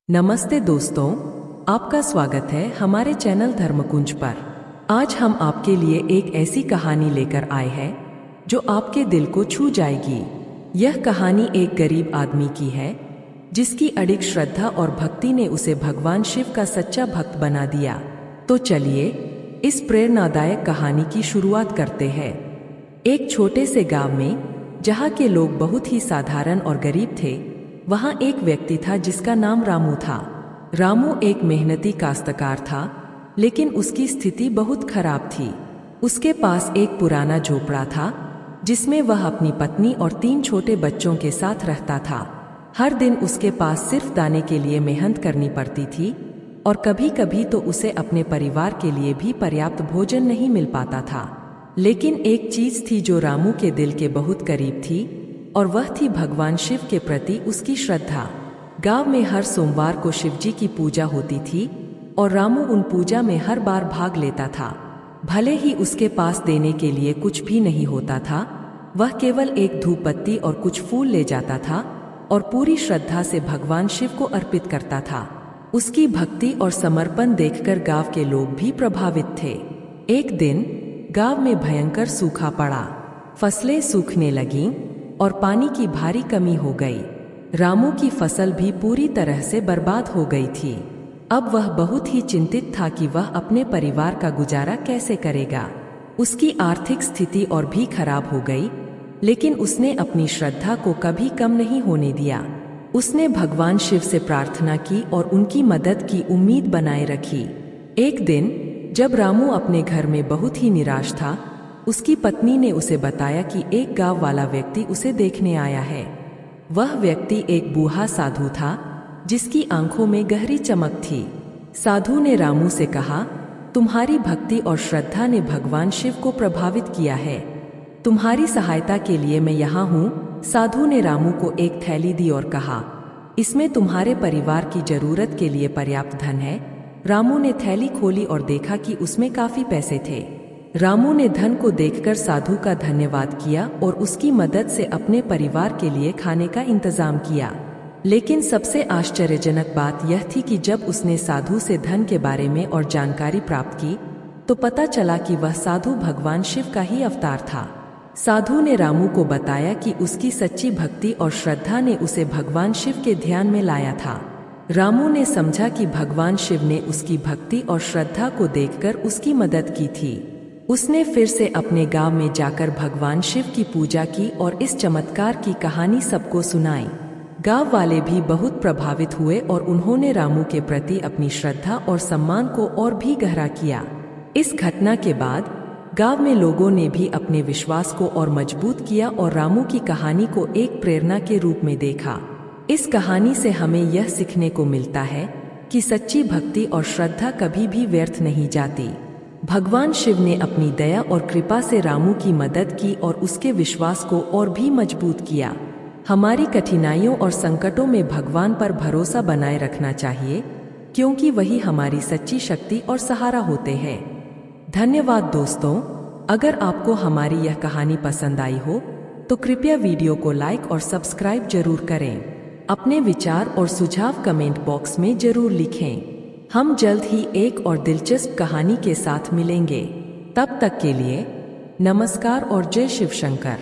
नमस्ते दोस्तों, आपका स्वागत है हमारे चैनल धर्मकुंज पर। आज हम आपके लिए एक ऐसी कहानी लेकर आए हैं जो आपके दिल को छू जाएगी। यह कहानी एक गरीब आदमी की है जिसकी अडिग श्रद्धा और भक्ति ने उसे भगवान शिव का सच्चा भक्त बना दिया। तो चलिए इस प्रेरणादायक कहानी की शुरुआत करते हैं। एक छोटे से गांव में जहां के लोग बहुत ही साधारण और गरीब थे, वहां एक व्यक्ति था जिसका नाम रामू था। रामू एक मेहनती काश्तकार था, लेकिन उसकी स्थिति बहुत खराब थी। उसके पास एक पुराना झोपड़ा था जिसमें वह अपनी पत्नी और 3 छोटे बच्चों के साथ रहता था। हर दिन उसके पास सिर्फ दाने के लिए मेहनत करनी पड़ती थी और कभी कभी तो उसे अपने परिवार के लिए भी पर्याप्त भोजन नहीं मिल पाता था। लेकिन एक चीज थी जो रामू के दिल के बहुत करीब थी, और वह थी भगवान शिव के प्रति उसकी श्रद्धा। गांव में हर सोमवार को शिवजी की पूजा होती थी और रामू उन पूजा में हर बार भाग लेता था। भले ही उसके पास देने के लिए कुछ भी नहीं होता था, वह केवल एक धूप बत्ती और कुछ फूल ले जाता था और पूरी श्रद्धा से भगवान शिव को अर्पित करता था। उसकी भक्ति और समर्पण देखकर गांव के लोग भी प्रभावित थे। एक दिन गांव में भयंकर सूखा पड़ा, फसलें सूखने लगीं और पानी की भारी कमी हो गई। रामू की फसल भी पूरी तरह से बर्बाद हो गई थी। अब वह बहुत ही चिंतित था कि वह अपने परिवार का गुजारा कैसे करेगा। उसकी आर्थिक स्थिति और भी खराब हो गई, लेकिन उसने अपनी श्रद्धा को कभी कम नहीं होने दिया। उसने भगवान शिव से प्रार्थना की और उनकी मदद की उम्मीद बनाए रखी। एक दिन जब रामू अपने घर में बहुत ही निराश था, उसकी पत्नी ने उसे बताया कि एक गांव वाला व्यक्ति उसे देखने आया है। वह व्यक्ति एक बूढ़ा साधु था जिसकी आंखों में गहरी चमक थी। साधु ने रामू से कहा, तुम्हारी भक्ति और श्रद्धा ने भगवान शिव को प्रभावित किया है। तुम्हारी सहायता के लिए मैं यहाँ हूँ। साधु ने रामू को एक थैली दी और कहा, इसमें तुम्हारे परिवार की जरूरत के लिए पर्याप्त धन है। रामू ने थैली खोली और देखा कि उसमें काफी पैसे थे। रामू ने धन को देखकर साधु का धन्यवाद किया और उसकी मदद से अपने परिवार के लिए खाने का इंतजाम किया। लेकिन सबसे आश्चर्यजनक बात यह थी कि जब उसने साधु से धन के बारे में और जानकारी प्राप्त की, तो पता चला कि वह साधु भगवान शिव का ही अवतार था। साधु ने रामू को बताया कि उसकी सच्ची भक्ति और श्रद्धा ने उसे भगवान शिव के ध्यान में लाया था। रामू ने समझा कि भगवान शिव ने उसकी भक्ति और श्रद्धा को देखकर उसकी मदद की थी। उसने फिर से अपने गांव में जाकर भगवान शिव की पूजा की और इस चमत्कार की कहानी सबको सुनाई। गांव वाले भी बहुत प्रभावित हुए और उन्होंने रामू के प्रति अपनी श्रद्धा और सम्मान को और भी गहरा किया। इस घटना के बाद गांव में लोगों ने भी अपने विश्वास को और मजबूत किया और रामू की कहानी को एक प्रेरणा के रूप में देखा। इस कहानी से हमें यह सीखने को मिलता है कि सच्ची भक्ति और श्रद्धा कभी भी व्यर्थ नहीं जाती। भगवान शिव ने अपनी दया और कृपा से रामू की मदद की और उसके विश्वास को और भी मजबूत किया। हमारी कठिनाइयों और संकटों में भगवान पर भरोसा बनाए रखना चाहिए, क्योंकि वही हमारी सच्ची शक्ति और सहारा होते हैं। धन्यवाद दोस्तों, अगर आपको हमारी यह कहानी पसंद आई हो तो कृपया वीडियो को लाइक और सब्सक्राइब जरूर करें। अपने विचार और सुझाव कमेंट बॉक्स में जरूर लिखें। हम जल्द ही एक और दिलचस्प कहानी के साथ मिलेंगे। तब तक के लिए नमस्कार और जय शिव शंकर।